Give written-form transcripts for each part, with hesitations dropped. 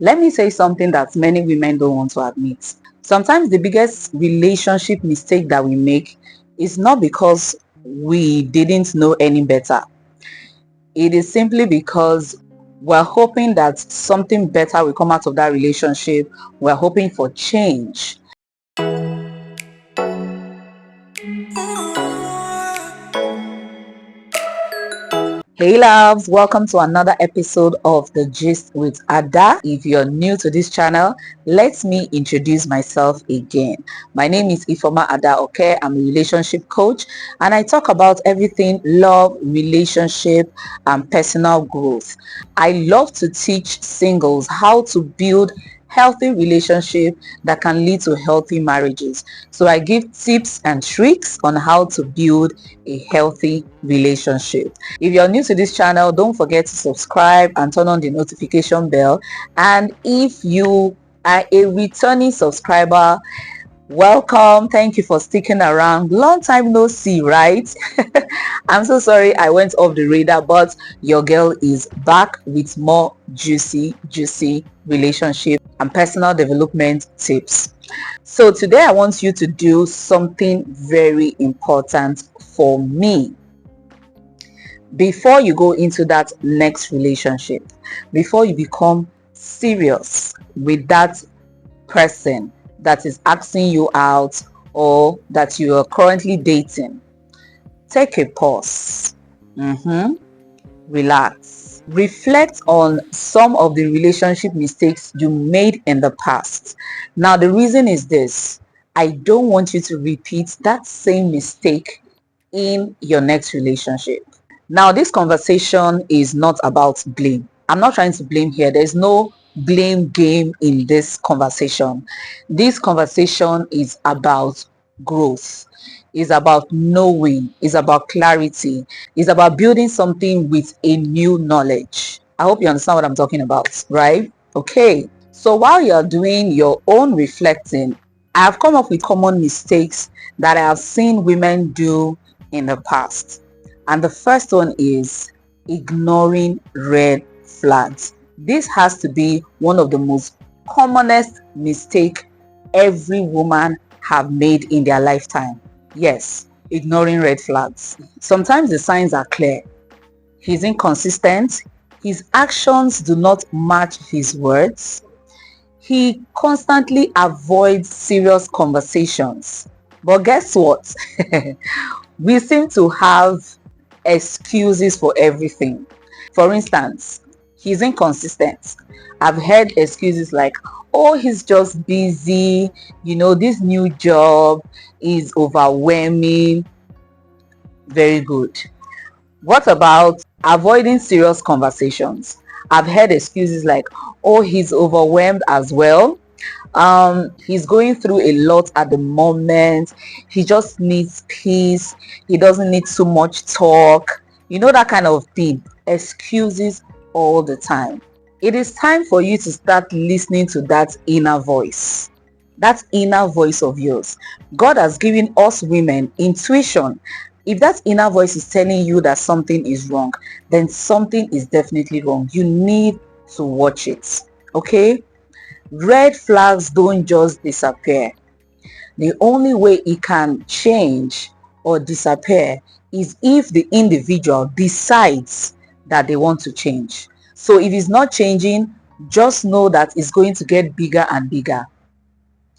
Let me say something that many women don't want to admit. Sometimes the biggest relationship mistake that we make is not because we didn't know any better. It is simply because we're hoping that something better will come out of that relationship. We're hoping for change. Hey loves, welcome to another episode of The Gist with Ada. If you're new to this channel, let me introduce myself again. My name is Ifeoma Ada Oke. I'm a relationship coach and I talk about everything love, relationship and personal growth. I love to teach singles how to build healthy relationship that can lead to healthy marriages. So I give tips and tricks on how to build a healthy relationship. If you're new to this channel, don't forget to subscribe and turn on the notification bell. And if you are a returning subscriber, welcome. Thank you for sticking around. Long time no see, right? I'm so sorry I went off the radar, but your girl is back with more juicy relationship and personal development tips. So today I want you to do something very important for me. Before you go into that next relationship, before you become serious with that person that is asking you out or that you are currently dating, take a pause. Relax. Reflect on some of the relationship mistakes you made in the past. Now, the reason is this: I don't want you to repeat that same mistake in your next relationship. Now, this conversation is not about blame. I'm not trying to blame here. There's no blame game in this conversation. This conversation is about growth. Is about knowing, is about clarity, is about building something with a new knowledge. I hope you understand what I'm talking about, right? Okay. So while you're doing your own reflecting, I've come up with common mistakes that I have seen women do in the past. And the first one is ignoring red flags. This has to be one of the most commonest mistakes every woman have made in their lifetime. Yes, ignoring red flags. Sometimes the signs are clear. He's inconsistent. His actions do not match his words. He constantly avoids serious conversations. But guess what? We seem to have excuses for everything. For instance, he's inconsistent. I've heard excuses like, oh, he's just busy, this new job is overwhelming. Very good. What about avoiding serious conversations? I've heard excuses like, oh, he's overwhelmed as well. He's going through a lot at the moment. He just needs peace. He doesn't need too much talk. That kind of thing. Excuses all the time. It is time for you to start listening to that inner voice. That inner voice of yours. God has given us women intuition. If that inner voice is telling you that something is wrong, then something is definitely wrong. You need to watch it. Okay? Red flags don't just disappear. The only way it can change or disappear is if the individual decides that they want to change. So if it's not changing, just know that it's going to get bigger and bigger.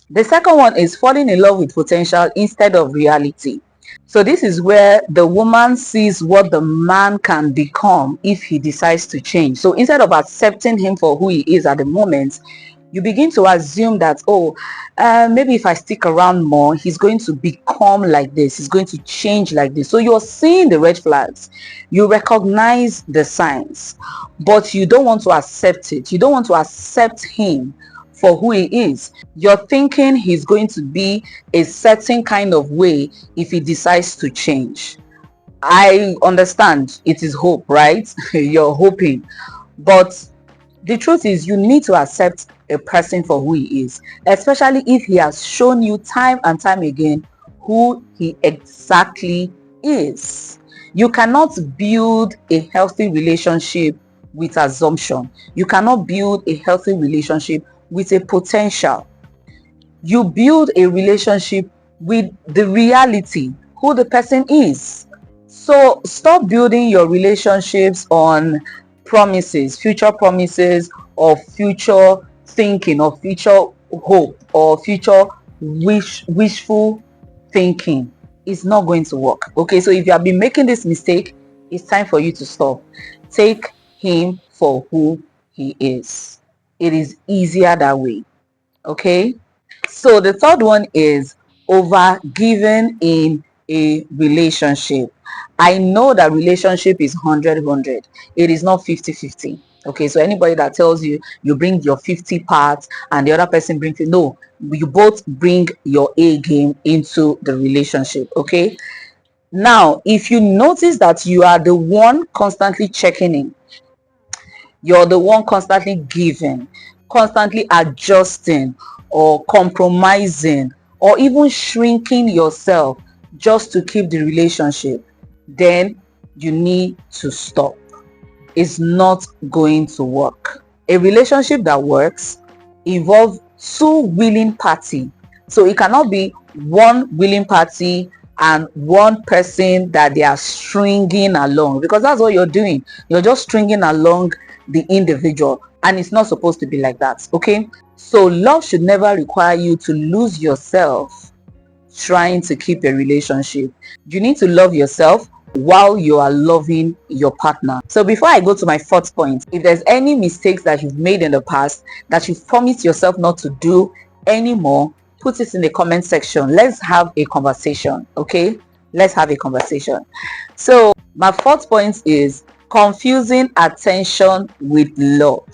The second one is falling in love with potential instead of reality. So this is where the woman sees what the man can become if he decides to change. So instead of accepting him for who he is at the moment, you begin to assume that, maybe if I stick around more, he's going to become like this. He's going to change like this. So you're seeing the red flags. You recognize the signs, but you don't want to accept it. You don't want to accept him for who he is. You're thinking he's going to be a certain kind of way if he decides to change. I understand it is hope, right? You're hoping. But the truth is you need to accept a person for who he is, especially if he has shown you time and time again who he exactly is. You cannot build a healthy relationship with assumption. You cannot build a healthy relationship with a potential. You build a relationship with the reality, who the person is. So stop building your relationships on future promises, or future thinking, or future hope, or future wishful thinking. It's not going to work. Okay, so if you have been making this mistake, it's time for you to stop. Take him for who he is. It is easier that way. Okay, so the third one is over giving in a relationship. I know that relationship is 100-100. It is not 50-50. Okay, so anybody that tells you you bring your 50 parts and the other person brings it, no, you both bring your A game into the relationship. Okay, now if you notice that you are the one constantly checking in, you're the one constantly giving, constantly adjusting, or compromising, or even shrinking yourself just to keep the relationship, then you need to stop. It's not going to work. A relationship that works involves two willing parties. So it cannot be one willing party and one person that they are stringing along, because that's what you're doing. You're just stringing along the individual, and it's not supposed to be like that. Okay, so love should never require you to lose yourself trying to keep a relationship. You need to love yourself while you are loving your partner. So before I go to my fourth point, if there's any mistakes that you've made in the past that you've promised yourself not to do anymore, put it in the comment section. Let's have a conversation. Okay, let's have a conversation. So my fourth point is confusing attention with love.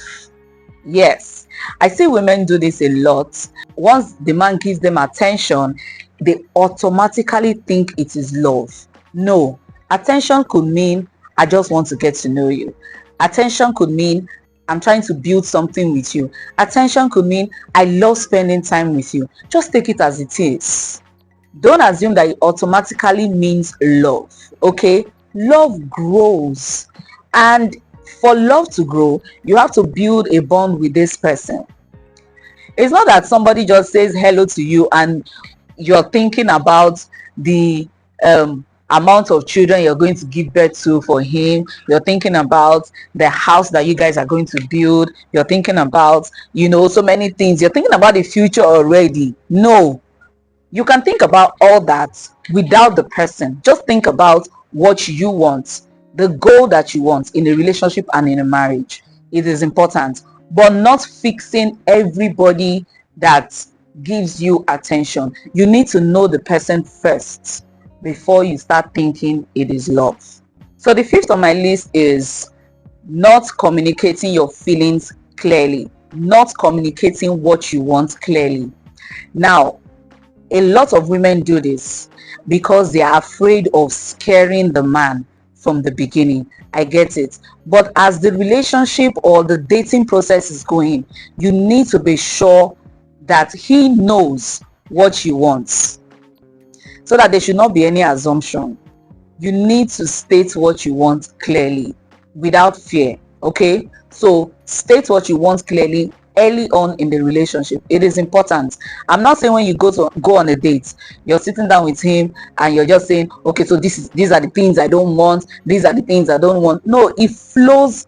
Yes, I see women do this a lot. Once the man gives them attention, they automatically think it is love. No, attention could mean I just want to get to know you. Attention could mean I'm trying to build something with you. Attention could mean I love spending time with you. Just take it as it is. Don't assume that it automatically means love. Okay, love grows, and for love to grow, you have to build a bond with this person. It's not that somebody just says hello to you and you're thinking about the amount of children you're going to give birth to for him. You're thinking about the house that you guys are going to build. You're thinking about, so many things. You're thinking about the future already. No, you can think about all that without the person. Just think about what you want, the goal that you want in a relationship and in a marriage. It is important, but not fixing everybody that gives you attention. You need to know the person first before you start thinking it is love. So the fifth on my list is not communicating your feelings clearly, not communicating what you want clearly. Now, a lot of women do this because they are afraid of scaring the man from the beginning. I get it. But as the relationship or the dating process is going, you need to be sure that he knows what you want, so that there should not be any assumption. You need to state what you want clearly without fear. Okay, so state what you want clearly early on in the relationship. It is important. I'm not saying when you go on a date, you're sitting down with him and you're just saying, okay, so these are the things I don't want, these are the things I don't want. No, it flows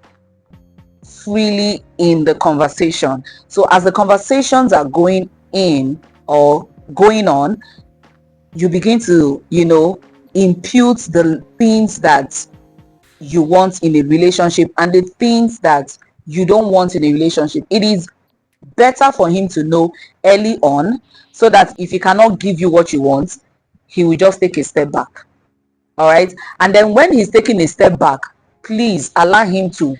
freely in the conversation. So as the conversations are going in or going on, you begin to impute the things that you want in a relationship and the things that you don't want in a relationship. It is better for him to know early on, so that if he cannot give you what you want, he will just take a step back. All right, and then when he's taking a step back, please allow him to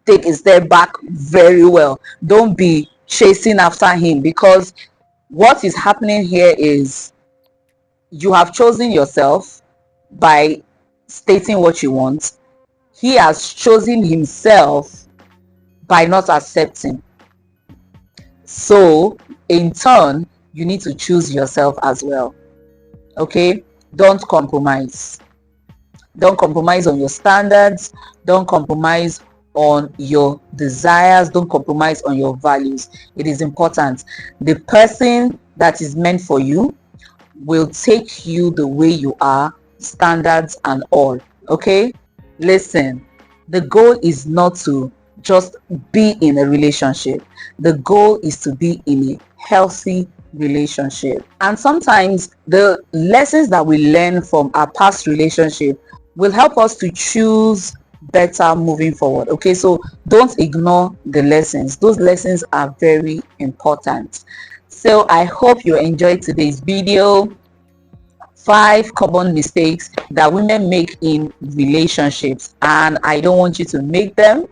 take a step back very well. Don't be chasing after him, because what is happening here is you have chosen yourself by stating what you want. He has chosen himself by not accepting. So in turn, you need to choose yourself as well. Okay, don't compromise. Don't compromise on your standards. Don't compromise on your desires, don't compromise on your values. It is important. The person that is meant for you will take you the way you are, standards and all. Okay, listen, the goal is not to just be in a relationship. The goal is to be in a healthy relationship. And sometimes the lessons that we learn from our past relationship will help us to choose better moving forward. Okay, so don't ignore the lessons. Those lessons are very important. So I hope you enjoyed today's video. 5 common mistakes that women make in relationships, and I don't want you to make them.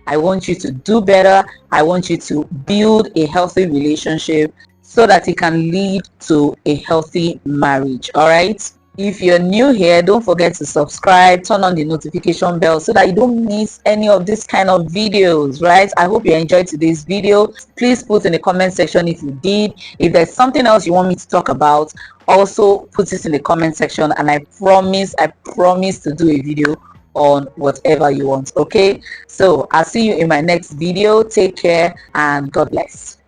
I want you to do better. I want you to build a healthy relationship so that it can lead to a healthy marriage. All right, if you're new here, don't forget to subscribe, turn on the notification bell so that you don't miss any of this kind of videos. Right, I hope you enjoyed today's video. Please put in the comment section if you did. If there's something else you want me to talk about, also put it in the comment section, and I promise to do a video on whatever you want. Okay, so I'll see you in my next video. Take care and God bless.